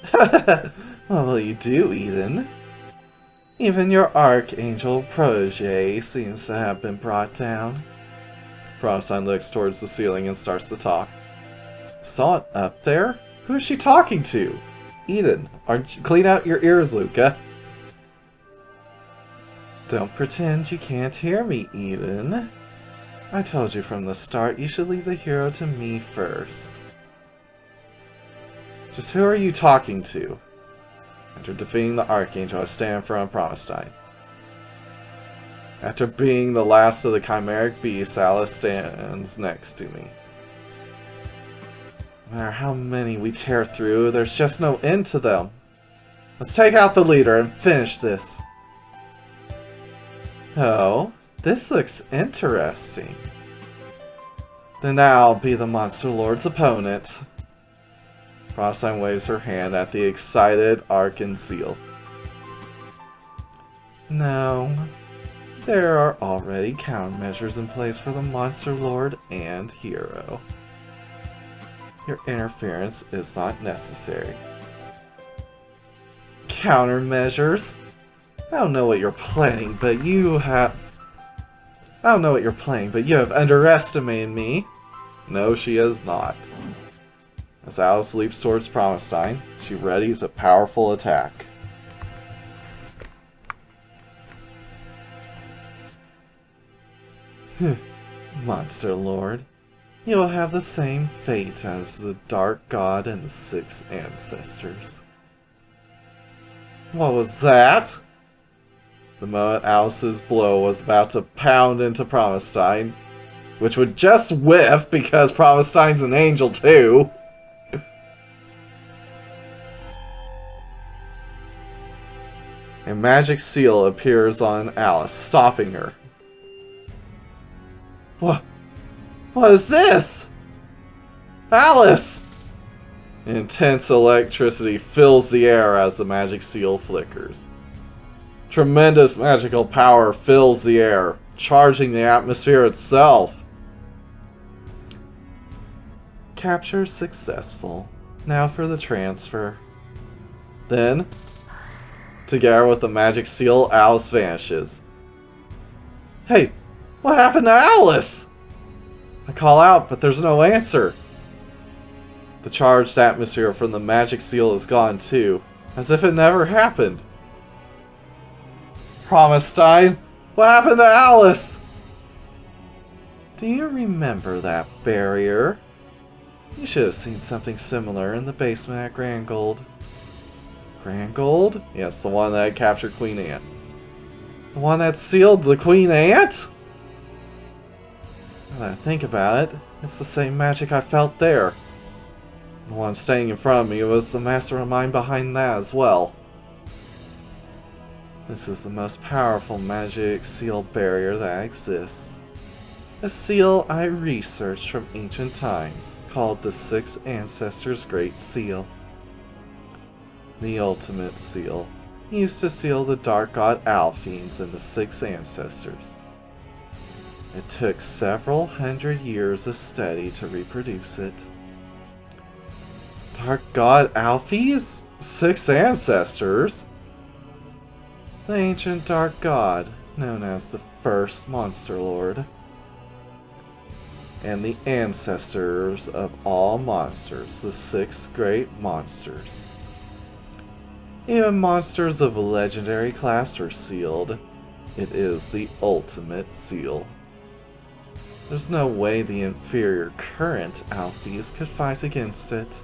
What will you do, Eden? Even your archangel protege seems to have been brought down. Promenstein looks towards the ceiling and starts to talk. Saw it up there? Who is she talking to? Eden, clean out your ears, Luka. Don't pretend you can't hear me, Eden. I told you from the start you should leave the hero to me first. Just who are you talking to? After defeating the Archangel, I stand in front of Promenstein. After being the last of the chimeric beasts, Alice stands next to me. No matter how many we tear through, there's just no end to them. Let's take out the leader and finish this. Oh, this looks interesting. Then I'll be the Monster Lord's opponent. Promenstein waves her hand at the excited Arcan Seal. No, there are already countermeasures in place for the Monster Lord and Hero. Your interference is not necessary. Countermeasures? I don't know what you're planning, but you have underestimated me. No, she has not. As Alice leaps towards Promenstein, she readies a powerful attack. Monster Lord, you will have the same fate as the Dark God and the 6 Ancestors. What was that? The moment Alice's blow was about to pound into Promenstein, which would just whiff because Promenstein's an angel too. A magic seal appears on Alice, stopping her. What is this? Alice! Intense electricity fills the air as the magic seal flickers. Tremendous magical power fills the air, charging the atmosphere itself. Capture successful. Now for the transfer. Then, together with the magic seal, Alice vanishes. Hey, what happened to Alice? I call out, but there's no answer. The charged atmosphere from the magic seal is gone too, as if it never happened. Promenstein, what happened to Alice? Do you remember that barrier? You should have seen something similar in the basement at Grand Gold. Grand Gold? Yes, the one that captured Queen Ant. The one that sealed the Queen Ant? Now that I think about it, it's the same magic I felt there. The one standing in front of me was the mastermind behind that as well. This is the most powerful magic seal barrier that exists. A seal I researched from ancient times, called the 6 Ancestors' Great Seal. The ultimate seal, used to seal the Dark God Alphines and the 6 Ancestors. It took several hundred years of study to reproduce it. Dark God Alphys? 6 Ancestors? The ancient Dark God, known as the First Monster Lord. And the ancestors of all monsters, the 6 great monsters. Even monsters of legendary class are sealed. It is the ultimate seal. There's no way the inferior current Alphys could fight against it.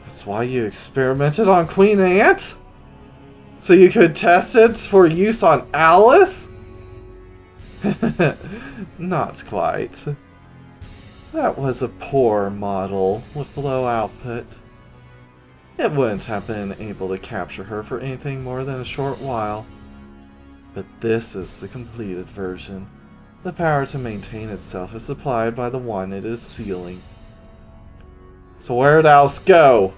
That's why you experimented on Queen Ant? So you could test it for use on Alice? Not quite. That was a poor model with low output. It wouldn't have been able to capture her for anything more than a short while. But this is the completed version. The power to maintain itself is supplied by the one it is sealing. So where'd Alice go?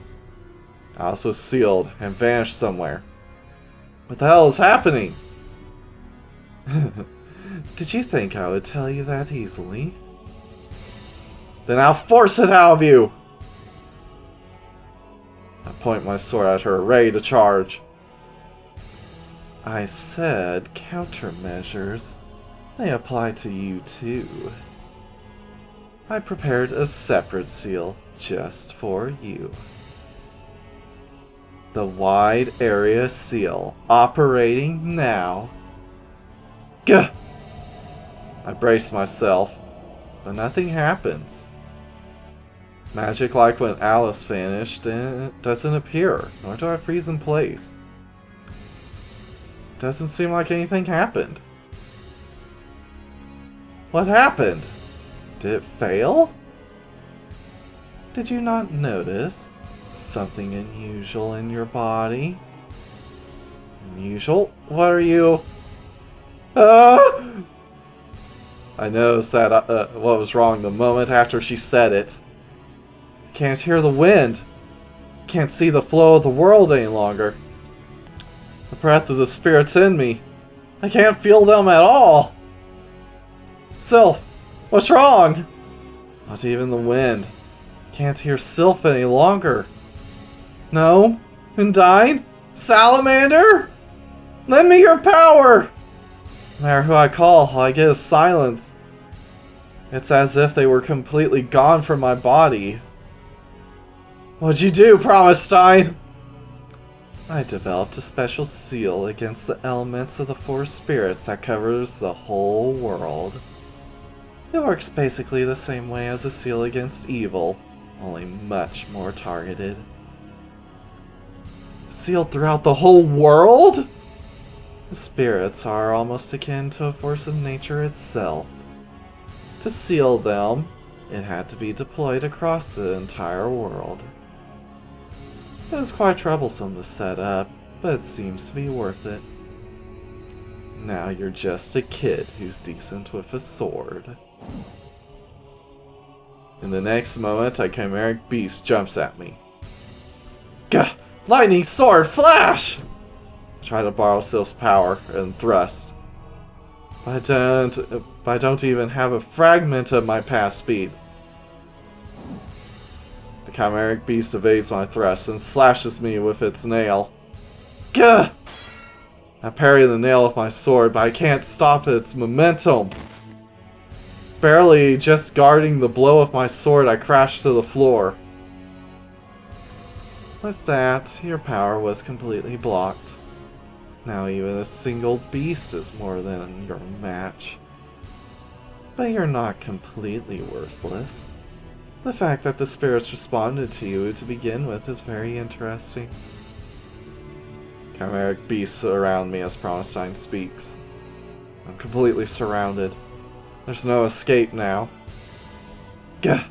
Alice was sealed and vanished somewhere. What the hell is happening? Did you think I would tell you that easily? Then I'll force it out of you! point my sword at her, ready to charge. I said countermeasures. They apply to you too. I prepared a separate seal just for you. The wide area seal, operating now. Gah! I brace myself, but nothing happens. Magic, like when Alice vanished, doesn't appear, nor do I freeze in place. Doesn't seem like anything happened. What happened? Did it fail? Did you not notice something unusual in your body? Unusual? What are you? Ah! I noticed that what was wrong the moment after she said it. I can't hear the wind. Can't see the flow of the world any longer. The breath of the spirits in me. I can't feel them at all. Sylph, what's wrong? Not even the wind. Can't hear Sylph any longer. No? Undyne? Salamander? Lend me your power! No matter who I call, all I get is silence. It's as if they were completely gone from my body. What'd you do, Promenstein? I developed a special seal against the elements of the four spirits that covers the whole world. It works basically the same way as a seal against evil, only much more targeted. Sealed throughout the whole world? The spirits are almost akin to a force of nature itself. To seal them, it had to be deployed across the entire world. It was quite troublesome to set up, but it seems to be worth it. Now you're just a kid who's decent with a sword. In the next moment, a chimeric beast jumps at me. Gah! Lightning sword flash! I try to borrow Sylph's power and thrust. But I don't even have a fragment of my past speed. The chimeric beast evades my thrust and slashes me with its nail. Gah! I parry the nail with my sword, but I can't stop its momentum. Barely just guarding the blow of my sword, I crash to the floor. With that, your power was completely blocked. Now even a single beast is more than your match. But you're not completely worthless. The fact that the spirits responded to you to begin with is very interesting. Chimeric beasts surround me as Promenstein speaks. I'm completely surrounded. There's no escape now. Gah!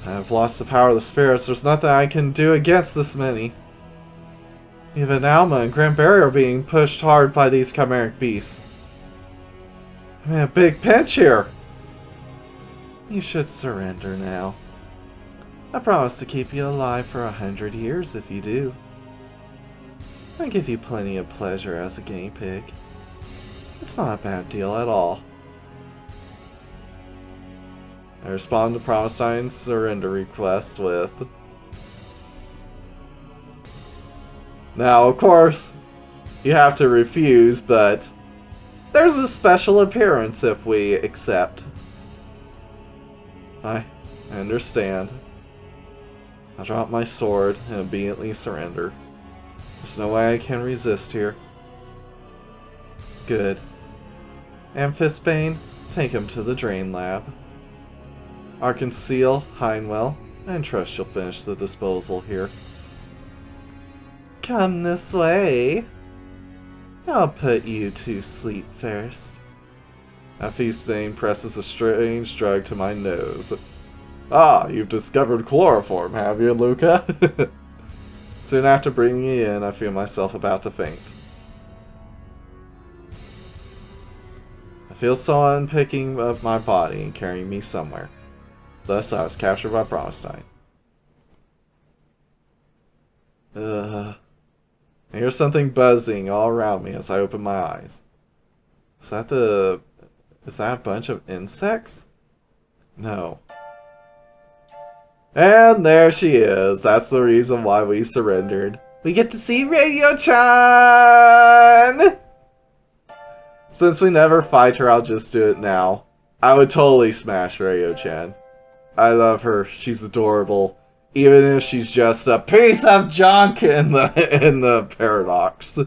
I've lost the power of the spirits. There's nothing I can do against this many. Even Alma and Grand Barrier are being pushed hard by these chimeric beasts. I'm in a big pinch here. You should surrender now. I promise to keep you alive for 100 years if you do. I give you plenty of pleasure as a guinea pig. It's not a bad deal at all. I respond to Promenstein's surrender request with... Now, of course, you have to refuse, but there's a special appearance if we accept. I understand. I drop my sword and obediently surrender. There's no way I can resist here. Good. Amphisbane, take him to the drain lab. Arkanseel, Heinwell, I trust you'll finish the disposal here. Come this way. I'll put you to sleep first. Amphisbane presses a strange drug to my nose. Ah, you've discovered chloroform, have you, Luka? Soon after bringing me in, I feel myself about to faint. I feel someone picking up my body and carrying me somewhere. Thus, I was captured by Promenstein. I hear something buzzing all around me as I open my eyes. Is that a bunch of insects? No. And there she is. That's the reason why we surrendered. We get to see Radio-chan! Since we never fight her, I'll just do it now. I would totally smash Radio-chan. I love her. She's adorable. Even if she's just a piece of junk in the paradox.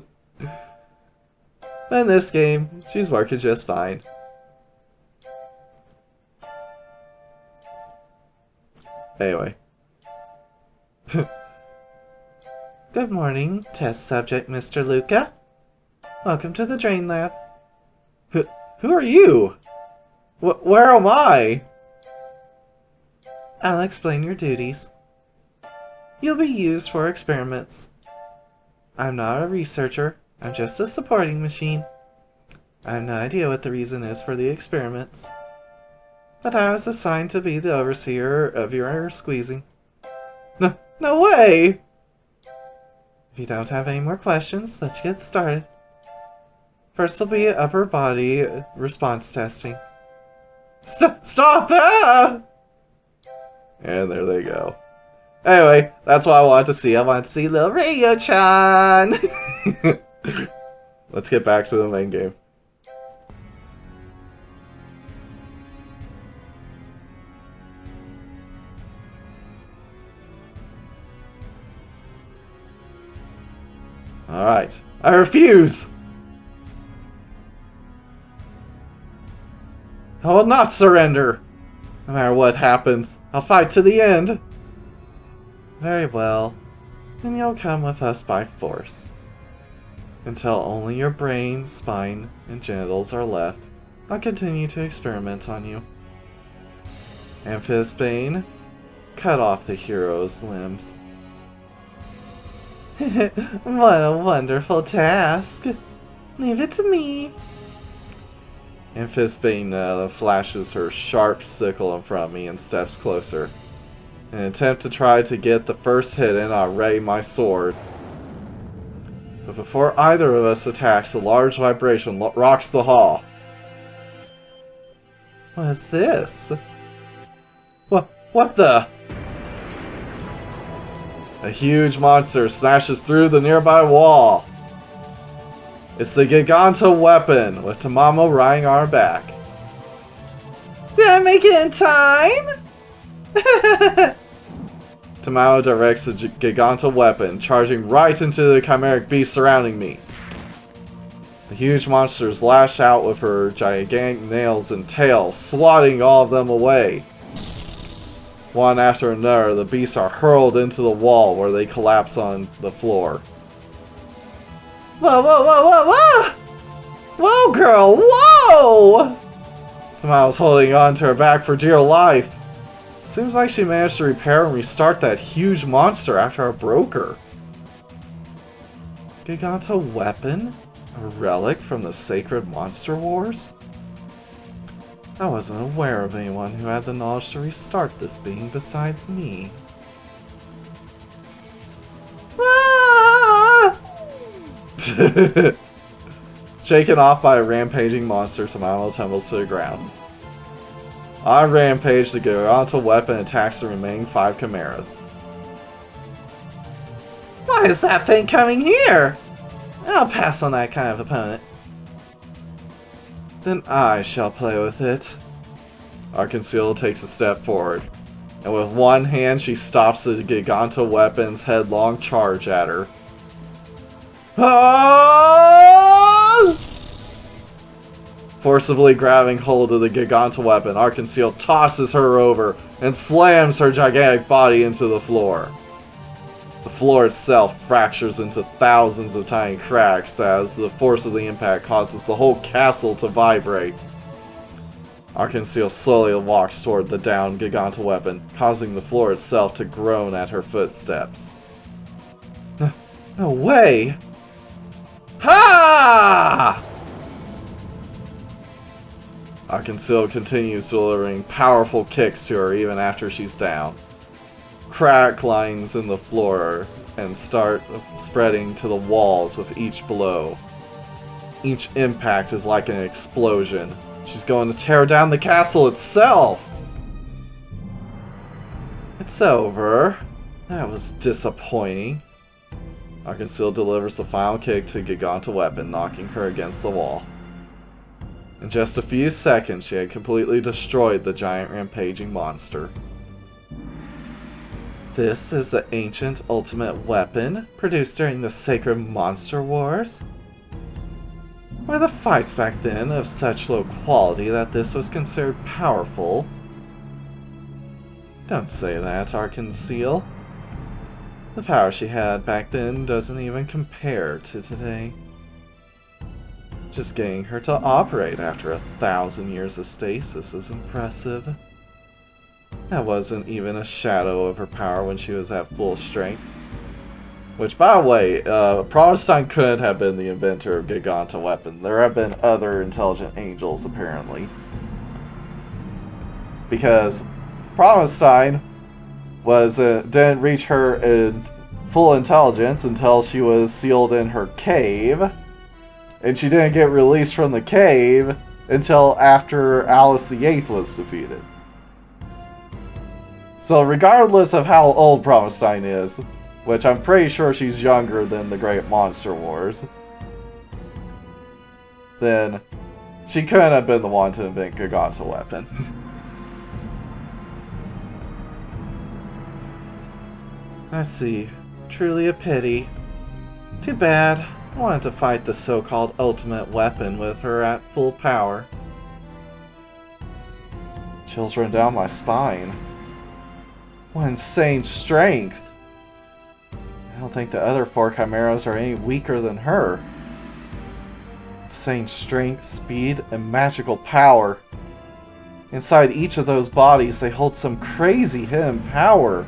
In this game, she's working just fine. Anyway. Good morning, test subject Mr. Luka. Welcome to the Drain Lab. Who are you? Where am I? I'll explain your duties. You'll be used for experiments. I'm not a researcher, I'm just a supporting machine. I have no idea what the reason is for the experiments. But I was assigned to be the overseer of your squeezing. No way! If you don't have any more questions, let's get started. First will be upper body response testing. Stop! Ah! And there they go. Anyway, that's what I wanted to see. I wanted to see little Radio-chan! Let's get back to the main game. Alright, I refuse! I will not surrender! No matter what happens, I'll fight to the end! Very well, then you'll come with us by force. Until only your brain, spine, and genitals are left, I'll continue to experiment on you. Amphisbane, cut off the hero's limbs. What a wonderful task! Leave it to me! Amphisbane flashes her sharp sickle in front of me and steps closer. In an attempt to try to get the first hit in, I ready my sword. But before either of us attacks, a large vibration rocks the hall. What is this? What the? A huge monster smashes through the nearby wall. It's the Giganta weapon, with Tamamo riding on our back. Did I make it in time? Tamamo directs the Giganta weapon, charging right into the chimeric beast surrounding me. The huge monsters lash out with her gigantic nails and tail, swatting all of them away. One after another, the beasts are hurled into the wall where they collapse on the floor. Whoa! Whoa, girl, whoa! Tamamo's holding on to her back for dear life. Seems like she managed to repair and restart that huge monster after I broke her. Giganta weapon? A relic from the Sacred Monster Wars? I wasn't aware of anyone who had the knowledge to restart this being besides me. Ah! Shaken off by a rampaging monster, Tamamo tumbles to the ground. On Rampage, the Giganta weapon attacks the remaining 5 chimeras. Why is that thing coming here? I'll pass on that kind of opponent. Then I shall play with it. Arconceal takes a step forward, and with one hand she stops the Giganta weapon's headlong charge at her. Ah! Forcibly grabbing hold of the Giganta weapon, Arconceal tosses her over and slams her gigantic body into the floor. The floor itself fractures into thousands of tiny cracks as the force of the impact causes the whole castle to vibrate. Arconceal slowly walks toward the downed Giganta weapon, causing the floor itself to groan at her footsteps. No way! Ha! Arconceal continues delivering powerful kicks to her even after she's down. Crack lines in the floor and start spreading to the walls with each blow. Each impact is like an explosion. She's going to tear down the castle itself! It's over. That was disappointing. Arkansas delivers the final kick to Giganta Weapon, knocking her against the wall. In just a few seconds, she had completely destroyed the giant rampaging monster. This is the ancient ultimate weapon produced during the Sacred Monster Wars? Were the fights back then of such low quality that this was considered powerful? Don't say that, Arkansas. The power she had back then doesn't even compare to today. Just getting her to operate after 1,000 years of stasis is impressive. That wasn't even a shadow of her power when she was at full strength. Which, by the way, Promenstein couldn't have been the inventor of Giganta Weapon. There have been other intelligent angels, apparently. Because Promenstein didn't reach her in full intelligence until she was sealed in her cave. And she didn't get released from the cave until after Alice the Eighth was defeated. So regardless of how old Promenstein is, which I'm pretty sure she's younger than the Great Monster Wars, then she couldn't have been the one to invent Giganta Weapon. I see. Truly a pity. Too bad. I wanted to fight the so-called ultimate weapon with her at full power. Chills run down my spine. What insane strength! I don't think the other 4 chimeras are any weaker than her. Insane strength, speed, and magical power. Inside each of those bodies, they hold some crazy hidden power.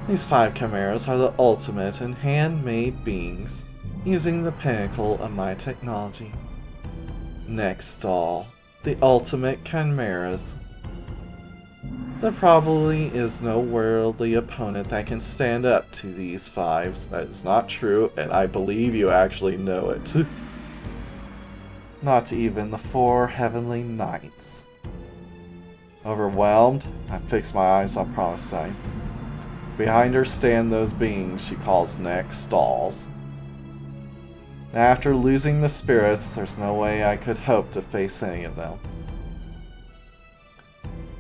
These 5 chimeras are the ultimate in handmade beings, using the pinnacle of my technology. Next stall, the ultimate chimeras. There probably is no worldly opponent that can stand up to these 5s. That is not true, and I believe you actually know it. Not even the 4 heavenly knights. Overwhelmed, I fix my eyes on Promenstein. Behind her stand those beings she calls next stalls. After losing the spirits, there's no way I could hope to face any of them.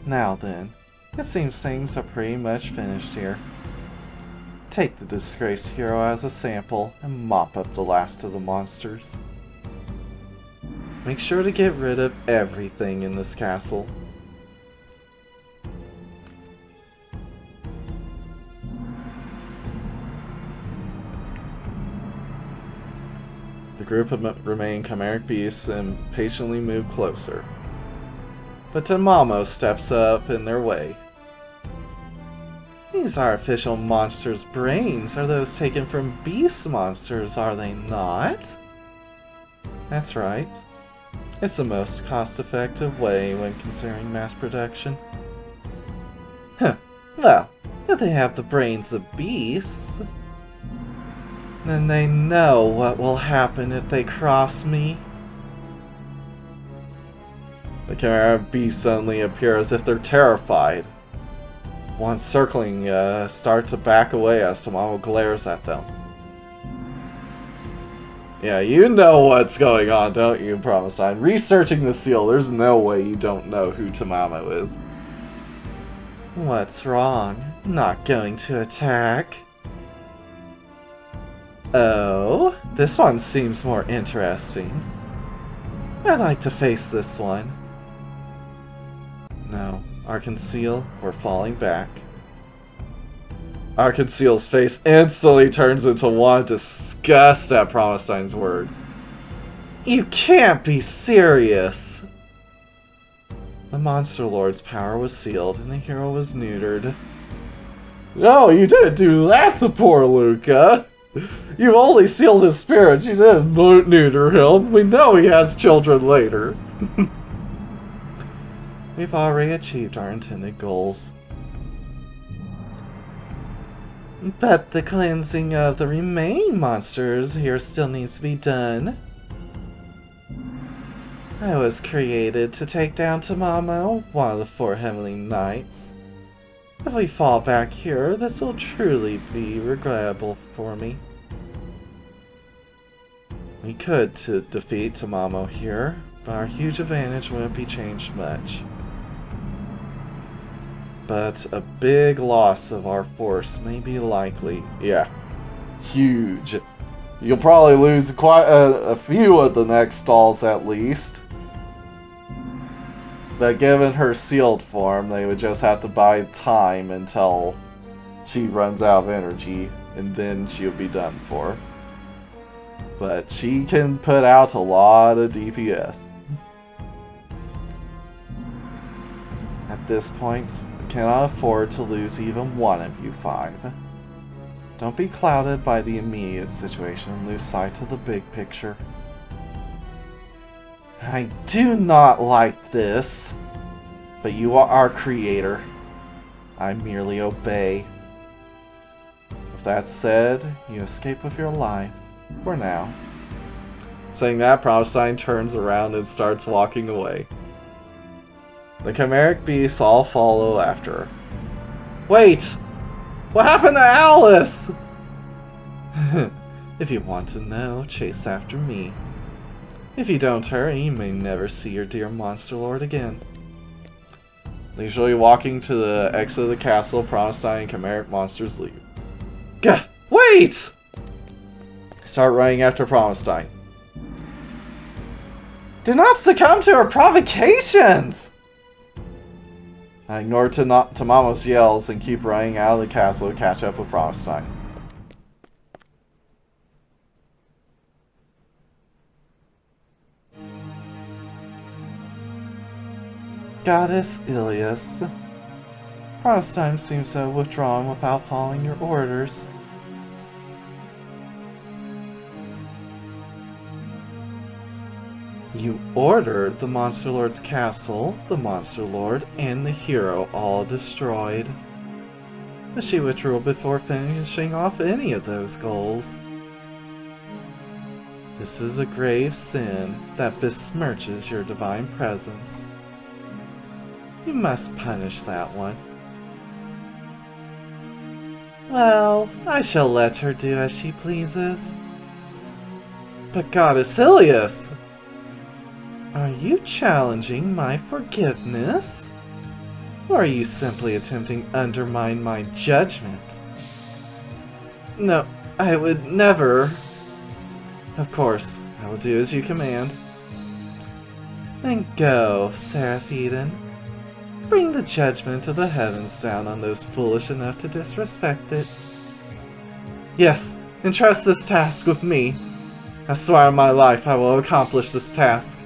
Now then, it seems things are pretty much finished here. Take the disgraced hero as a sample and mop up the last of the monsters. Make sure to get rid of everything in this castle. The group of remaining chimeric beasts impatiently move closer. But Tamamo steps up in their way. These artificial monsters' brains are those taken from beast monsters, are they not? That's right. It's the most cost-effective way when considering mass production. Huh. Well, if they have the brains of beasts, then they know what will happen if they cross me. The chimera beasts suddenly appear as if they're terrified. Ones circling start to back away as Tamamo glares at them. Yeah, you know what's going on, don't you, Promenstein? Researching the seal, there's no way you don't know who Tamamo is. What's wrong? Not going to attack? Oh, this one seems more interesting. I'd like to face this one. No, Arkansas, we're falling back. Arkansas's face instantly turns into one of disgust at Promenstein's words. You can't be serious! The Monster Lord's power was sealed and the hero was neutered. No, you didn't do that to poor Luka! You only sealed his spirit, you didn't neuter him. We know he has children later. We've already achieved our intended goals. But the cleansing of the remaining monsters here still needs to be done. I was created to take down Tamamo, one of the 4 heavenly knights. If we fall back here, this will truly be regrettable for me. We could defeat Tamamo here, but our huge advantage wouldn't be changed much. But a big loss of our force may be likely. Yeah, huge. You'll probably lose quite a few of the next stalls at least. But given her sealed form, they would just have to buy time until she runs out of energy, and then she'll be done for. But she can put out a lot of DPS. At this point, we cannot afford to lose even one of you 5. Don't be clouded by the immediate situation and lose sight of the big picture. I do not like this, but you are our creator. I merely obey. With that said, you escape with your life, for now. Saying that, Promenstein turns around and starts walking away. The chimeric beasts all follow after her. Wait! What happened to Alice? If you want to know, chase after me. If you don't hurry, you may never see your dear monster lord again. Leisurely walking to the exit of the castle, Promenstein and chimeric monsters leave. Gah! Wait! Start running after Promenstein. Do not succumb to her provocations! I ignore Tamamo's yells and keep running out of the castle to catch up with Promenstein. Goddess Ilias. Promenstein seems to have withdrawn without following your orders. You ordered the Monster Lord's castle, the Monster Lord, and the hero all destroyed. But she withdrew before finishing off any of those goals. This is a grave sin that besmirches your divine presence. You must punish that one. Well, I shall let her do as she pleases. But Goddess Ilias! Are you challenging my forgiveness? Or are you simply attempting to undermine my judgment? No, I would never. Of course, I will do as you command. Then go, Seraphiden. Bring the judgment of the heavens down on those foolish enough to disrespect it. Yes, entrust this task with me. I swear on my life I will accomplish this task.